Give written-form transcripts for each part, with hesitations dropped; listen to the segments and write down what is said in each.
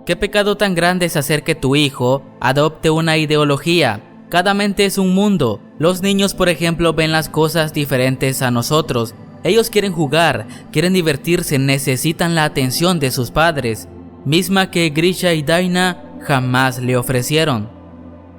¿Qué pecado tan grande es hacer que tu hijo adopte una ideología? Cada mente es un mundo. Los niños, por ejemplo, ven las cosas diferentes a nosotros. Ellos quieren jugar, quieren divertirse, necesitan la atención de sus padres, misma que Grisha y Daina jamás le ofrecieron.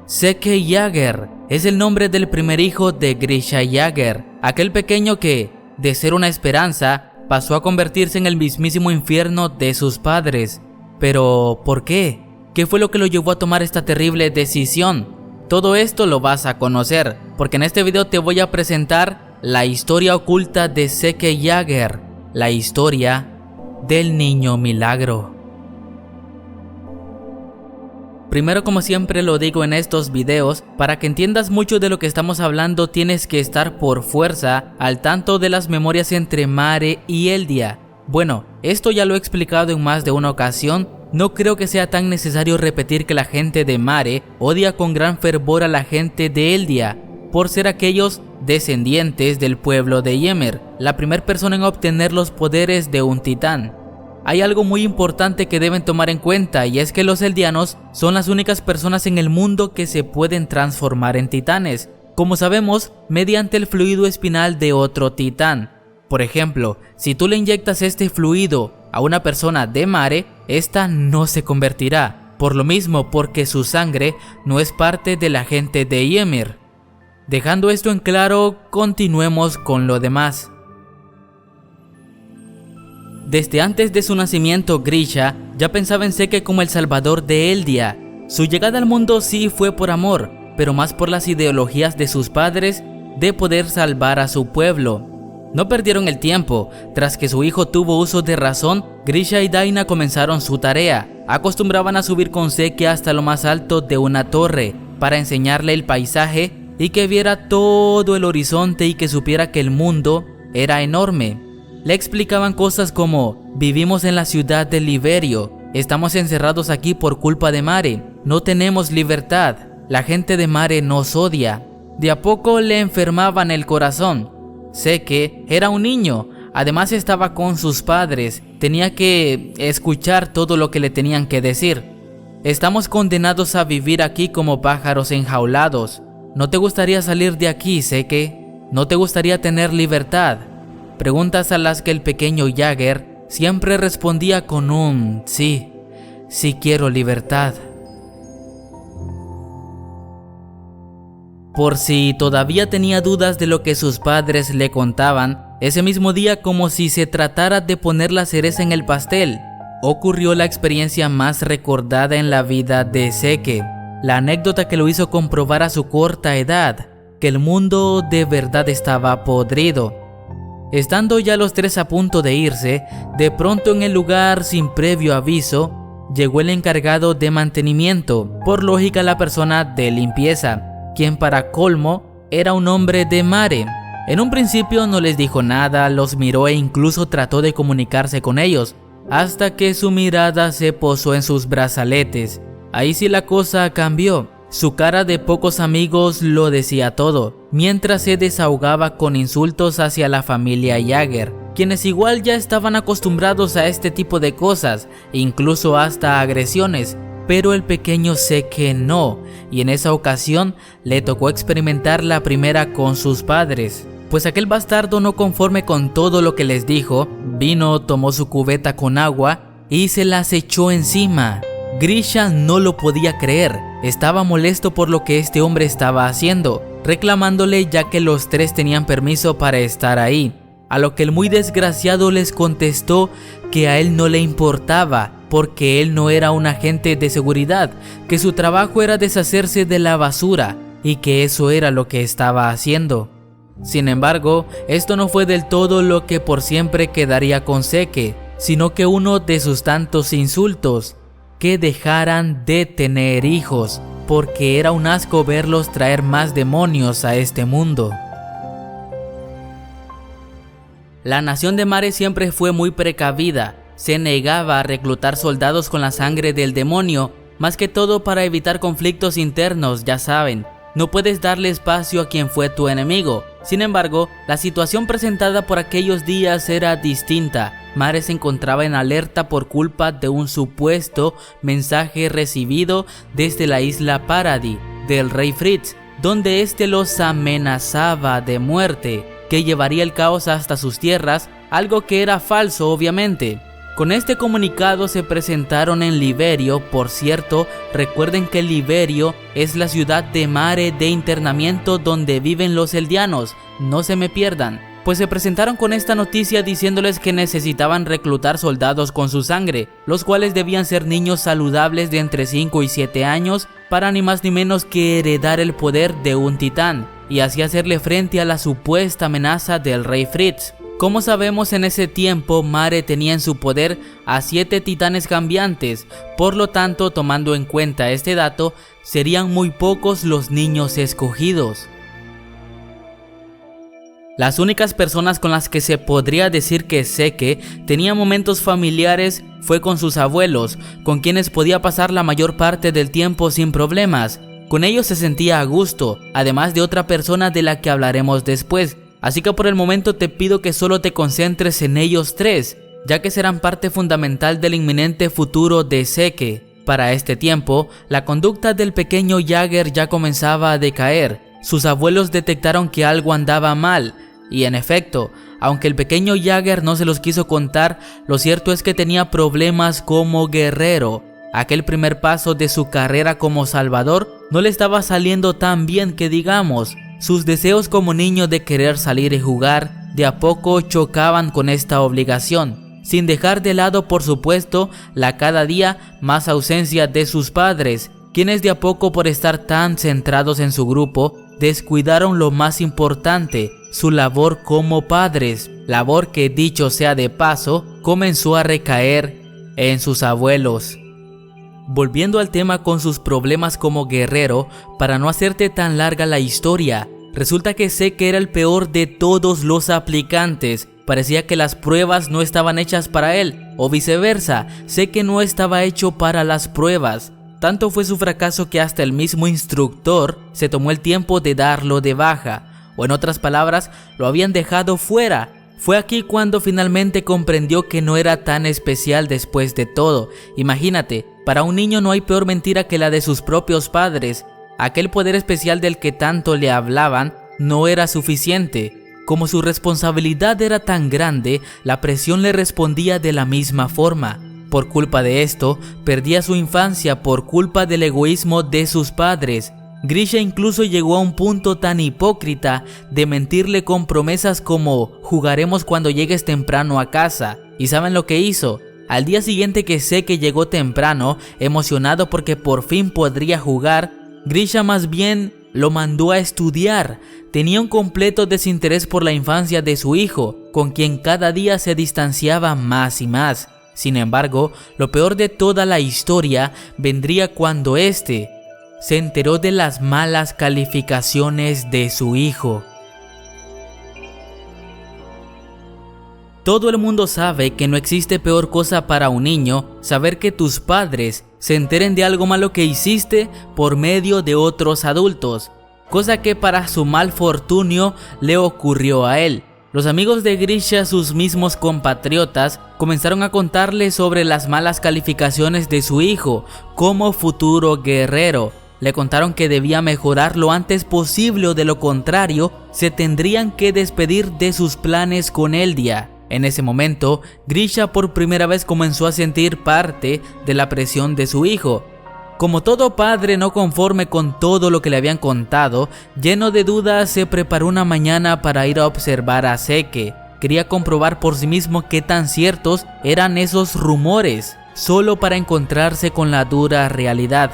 Seke Jagger es el nombre del primer hijo de Grisha Jagger, aquel pequeño que, de ser una esperanza, pasó a convertirse en el mismísimo infierno de sus padres. Pero, ¿por qué? ¿Qué fue lo que lo llevó a tomar esta terrible decisión? Todo esto lo vas a conocer, porque en este video te voy a presentar la historia oculta de Seke Jagger, la historia del niño milagro. Primero, como siempre lo digo en estos videos, para que entiendas mucho de lo que estamos hablando tienes que estar por fuerza al tanto de las memorias entre Mare y Eldia. Bueno, esto ya lo he explicado en más de una ocasión, no creo que sea tan necesario repetir que la gente de Mare odia con gran fervor a la gente de Eldia, por ser aquellos descendientes del pueblo de Ymir, la primera persona en obtener los poderes de un titán. Hay algo muy importante que deben tomar en cuenta, y es que los eldianos son las únicas personas en el mundo que se pueden transformar en titanes, como sabemos, mediante el fluido espinal de otro titán. Por ejemplo, si tú le inyectas este fluido a una persona de Mare, esta no se convertirá, por lo mismo porque su sangre no es parte de la gente de Ymir. Dejando esto en claro, continuemos con lo demás. Desde antes de su nacimiento, Grisha ya pensaba en Seke como el salvador de Eldia. Su llegada al mundo sí fue por amor, pero más por las ideologías de sus padres de poder salvar a su pueblo. No perdieron el tiempo. Tras que su hijo tuvo uso de razón, Grisha y Daina comenzaron su tarea. Acostumbraban a subir con Seke hasta lo más alto de una torre para enseñarle el paisaje y que viera todo el horizonte y que supiera que el mundo era enorme. Le explicaban cosas como: vivimos en la ciudad de Liberio, estamos encerrados aquí por culpa de Mare, no tenemos libertad, la gente de Mare nos odia. De a poco le enfermaban el corazón. Seke era un niño, además estaba con sus padres, tenía que escuchar todo lo que le tenían que decir. Estamos condenados a vivir aquí como pájaros enjaulados. ¿No te gustaría salir de aquí, Seke? ¿No te gustaría tener libertad? Preguntas a las que el pequeño Jagger siempre respondía con un sí, sí quiero libertad. Por si todavía tenía dudas de lo que sus padres le contaban, ese mismo día, como si se tratara de poner la cereza en el pastel, ocurrió la experiencia más recordada en la vida de Seke, la anécdota que lo hizo comprobar a su corta edad que el mundo de verdad estaba podrido. Estando ya los tres a punto de irse, de pronto en el lugar, sin previo aviso, llegó el encargado de mantenimiento, por lógica la persona de limpieza, quien para colmo era un hombre de Mare. En un principio no les dijo nada, los miró e incluso trató de comunicarse con ellos, hasta que su mirada se posó en sus brazaletes. Ahí sí la cosa cambió. Su cara de pocos amigos lo decía todo, mientras se desahogaba con insultos hacia la familia Jagger, quienes igual ya estaban acostumbrados a este tipo de cosas, incluso hasta agresiones. Pero el pequeño Seke no, y en esa ocasión le tocó experimentar la primera con sus padres. Pues aquel bastardo, no conforme con todo lo que les dijo, vino, tomó su cubeta con agua y se las echó encima. Grisha no lo podía creer, estaba molesto por lo que este hombre estaba haciendo, reclamándole ya que los tres tenían permiso para estar ahí. A lo que el muy desgraciado les contestó que a él no le importaba, porque él no era un agente de seguridad, que su trabajo era deshacerse de la basura y que eso era lo que estaba haciendo. Sin embargo, esto no fue del todo lo que por siempre quedaría con Seke, sino que uno de sus tantos insultos: que dejaran de tener hijos, porque era un asco verlos traer más demonios a este mundo. La nación de Mare siempre fue muy precavida, se negaba a reclutar soldados con la sangre del demonio, más que todo para evitar conflictos internos, ya saben. No puedes darle espacio a quien fue tu enemigo, Sin embargo, la situación presentada por aquellos días era distinta. Mare se encontraba en alerta por culpa de un supuesto mensaje recibido desde la isla Paradis del rey Fritz, donde este los amenazaba de muerte, que llevaría el caos hasta sus tierras, algo que era falso obviamente. Con este comunicado se presentaron en Liberio. Por cierto, recuerden que Liberio es la ciudad de Mare de internamiento donde viven los eldianos, no se me pierdan. Pues se presentaron con esta noticia diciéndoles que necesitaban reclutar soldados con su sangre, los cuales debían ser niños saludables de entre 5 y 7 años para ni más ni menos que heredar el poder de un titán y así hacerle frente a la supuesta amenaza del rey Fritz. Como sabemos, en ese tiempo Mare tenía en su poder a 7 titanes cambiantes, por lo tanto, tomando en cuenta este dato, serían muy pocos los niños escogidos. Las únicas personas con las que se podría decir que Seke tenía momentos familiares fue con sus abuelos, con quienes podía pasar la mayor parte del tiempo sin problemas. Con ellos se sentía a gusto, además de otra persona de la que hablaremos después. Así que por el momento te pido que solo te concentres en ellos 3, ya que serán parte fundamental del inminente futuro de Seke. Para este tiempo, la conducta del pequeño Jagger ya comenzaba a decaer. Sus abuelos detectaron que algo andaba mal, y en efecto, aunque el pequeño Jagger no se los quiso contar, lo cierto es que tenía problemas como guerrero. Aquel primer paso de su carrera como salvador no le estaba saliendo tan bien que digamos. Sus deseos como niño de querer salir y jugar de a poco chocaban con esta obligación, sin dejar de lado por supuesto la cada día más ausencia de sus padres, quienes de a poco por estar tan centrados en su grupo descuidaron lo más importante, su labor como padres, labor que dicho sea de paso comenzó a recaer en sus abuelos. Volviendo al tema con sus problemas como guerrero, para no hacerte tan larga la historia, resulta que Seke era el peor de todos los aplicantes. Parecía que las pruebas no estaban hechas para él, o viceversa, Seke no estaba hecho para las pruebas. Tanto fue su fracaso que hasta el mismo instructor se tomó el tiempo de darlo de baja, o en otras palabras, lo habían dejado fuera. Fue aquí cuando finalmente comprendió que no era tan especial después de todo. Imagínate, para un niño no hay peor mentira que la de sus propios padres. Aquel poder especial del que tanto le hablaban no era suficiente. Como su responsabilidad era tan grande, la presión le respondía de la misma forma. Por culpa de esto, perdía su infancia por culpa del egoísmo de sus padres. Grisha incluso llegó a un punto tan hipócrita de mentirle con promesas como jugaremos cuando llegues temprano a casa. ¿Y saben lo que hizo? Al día siguiente que Seke llegó temprano, emocionado porque por fin podría jugar, Grisha más bien lo mandó a estudiar. Tenía un completo desinterés por la infancia de su hijo, con quien cada día se distanciaba más y más. Sin embargo, lo peor de toda la historia vendría cuando este se enteró de las malas calificaciones de su hijo. Todo el mundo sabe que no existe peor cosa para un niño saber que tus padres se enteren de algo malo que hiciste por medio de otros adultos, cosa que para su mal fortunio le ocurrió a él. Los amigos de Grisha, sus mismos compatriotas, comenzaron a contarle sobre las malas calificaciones de su hijo como futuro guerrero. Le contaron que debía mejorar lo antes posible o de lo contrario se tendrían que despedir de sus planes con Eldia. En ese momento, Grisha por primera vez comenzó a sentir parte de la presión de su hijo. Como todo padre no conforme con todo lo que le habían contado, lleno de dudas se preparó una mañana para ir a observar a Seke. Quería comprobar por sí mismo qué tan ciertos eran esos rumores, solo para encontrarse con la dura realidad.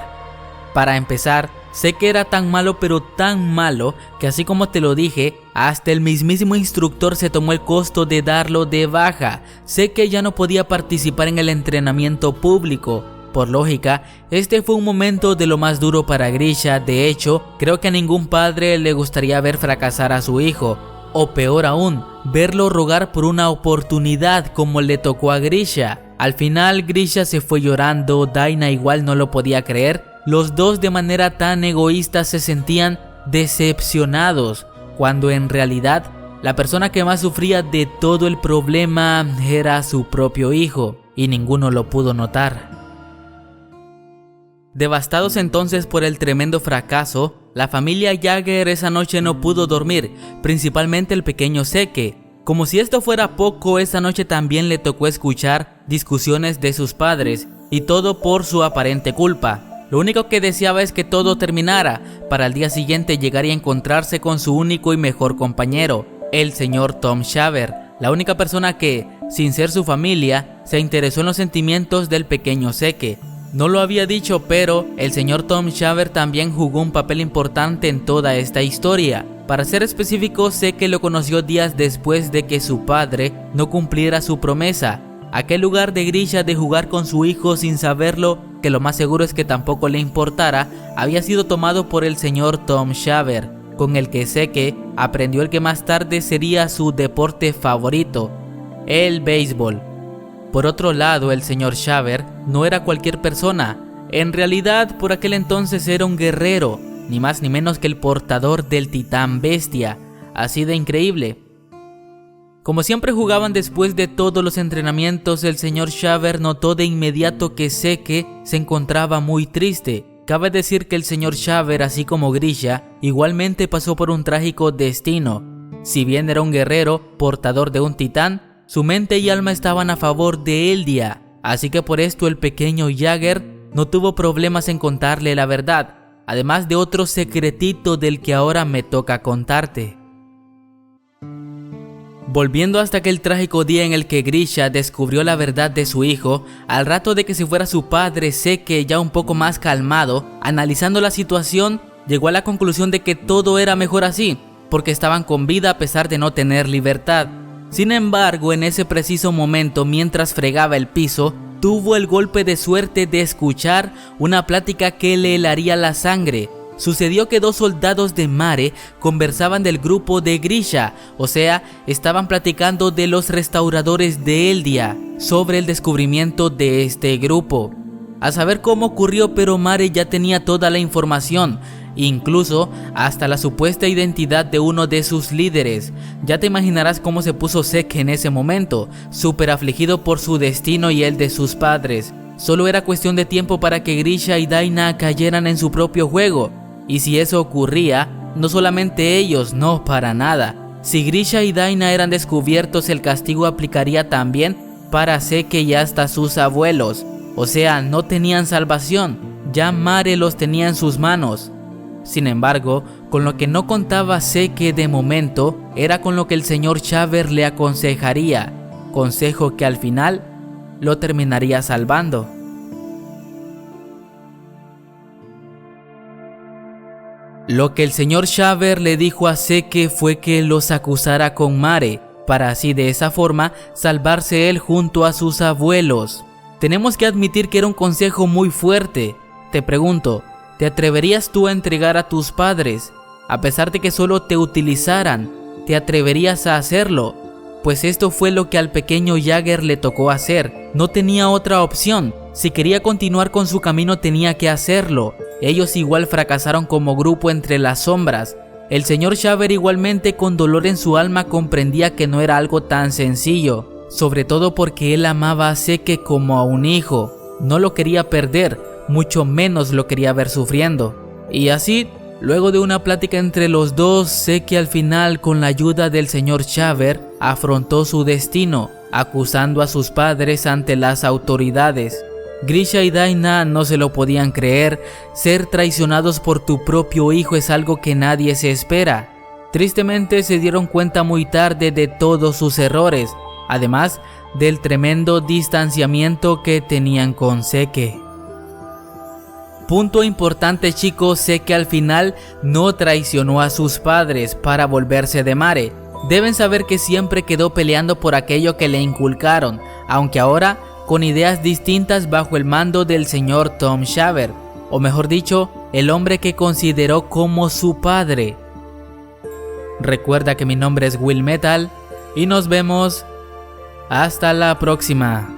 Para empezar, Seke era tan malo pero tan malo que así como te lo dije, hasta el mismísimo instructor se tomó el costo de darlo de baja. Seke ya no podía participar en el entrenamiento público. Por lógica, este fue un momento de lo más duro para Grisha. De hecho, creo que a ningún padre le gustaría ver fracasar a su hijo, o peor aún, verlo rogar por una oportunidad como le tocó a Grisha. Al final Grisha se fue llorando, Daina igual no lo podía creer. Los dos de manera tan egoísta se sentían decepcionados. cuando en realidad la persona que más sufría de todo el problema era su propio hijo, y ninguno lo pudo notar. Devastados entonces por el tremendo fracaso, la familia Jagger esa noche no pudo dormir, principalmente el pequeño Seke. Como si esto fuera poco, esa noche también le tocó escuchar discusiones de sus padres, y todo por su aparente culpa. Lo único que deseaba es que todo terminara, para al día siguiente llegar y encontrarse con su único y mejor compañero, el señor Tom Shaver, la única persona que, sin ser su familia, se interesó en los sentimientos del pequeño Seke. No lo había dicho, pero el señor Tom Shaver también jugó un papel importante en toda esta historia. Para ser específico, Seke lo conoció días después de que su padre no cumpliera su promesa. Aquel lugar de Grisha de jugar con su hijo sin saberlo, que lo más seguro es que tampoco le importara, había sido tomado por el señor Tom Shaver, con el que Seke aprendió el que más tarde sería su deporte favorito, el béisbol. Por otro lado, el señor Shaver no era cualquier persona. En realidad, por aquel entonces era un guerrero, ni más ni menos que el portador del titán bestia, así de increíble. Como siempre jugaban después de todos los entrenamientos, el señor Shaver notó de inmediato que Seke se encontraba muy triste. Cabe decir que el señor Shaver, así como Grisha, igualmente pasó por un trágico destino. Si bien era un guerrero, portador de un titán, su mente y alma estaban a favor de Eldia, así que por esto el pequeño Jagger no tuvo problemas en contarle la verdad, además de otro secretito del que ahora me toca contarte. Volviendo hasta aquel trágico día en el que Grisha descubrió la verdad de su hijo, al rato de que se fuera su padre, Seke, ya un poco más calmado, analizando la situación, llegó a la conclusión de que todo era mejor así, porque estaban con vida a pesar de no tener libertad. Sin embargo, en ese preciso momento, mientras fregaba el piso, tuvo el golpe de suerte de escuchar una plática que le helaría la sangre. Sucedió que dos soldados de Mare conversaban del grupo de Grisha, o sea, estaban platicando de los restauradores de Eldia, sobre el descubrimiento de este grupo. A saber cómo ocurrió, pero Mare ya tenía toda la información, incluso hasta la supuesta identidad de uno de sus líderes. Ya te imaginarás cómo se puso Seke en ese momento, súper afligido por su destino y el de sus padres. Solo era cuestión de tiempo para que Grisha y Daina cayeran en su propio juego. Y si eso ocurría, no solamente ellos, no, para nada. Si Grisha y Daina eran descubiertos, el castigo aplicaría también para Seke y hasta sus abuelos. O sea, no tenían salvación, ya Mare los tenía en sus manos. Sin embargo, con lo que no contaba Seke de momento, era con lo que el señor Shaver le aconsejaría, consejo que al final lo terminaría salvando. Lo que el señor Shaver le dijo a Seke fue que los acusara con Mare, para así de esa forma salvarse él junto a sus abuelos. Tenemos que admitir que era un consejo muy fuerte. Te pregunto, ¿te atreverías tú a entregar a tus padres? A pesar de que solo te utilizaran, ¿te atreverías a hacerlo? Pues esto fue lo que al pequeño Jagger le tocó hacer. No tenía otra opción. Si quería continuar con su camino tenía que hacerlo. Ellos igual fracasaron como grupo entre las sombras. El señor Shaver igualmente con dolor en su alma comprendía que no era algo tan sencillo, sobre todo porque él amaba a Seke como a un hijo. No lo quería perder, mucho menos lo quería ver sufriendo. Y así, luego de una plática entre los dos, Seke al final, con la ayuda del señor Shaver, afrontó su destino, acusando a sus padres ante las autoridades. Grisha y Daina no se lo podían creer. Ser traicionados por tu propio hijo es algo que nadie se espera. Tristemente se dieron cuenta muy tarde de todos sus errores, además del tremendo distanciamiento que tenían con Seke. Punto importante, chicos, Seke al final no traicionó a sus padres para volverse de Mare. Deben saber que siempre quedó peleando por aquello que le inculcaron, aunque ahora con ideas distintas bajo el mando del señor Tom Shaver, o mejor dicho, el hombre que consideró como su padre. Recuerda que mi nombre es Will Metal y nos vemos hasta la próxima.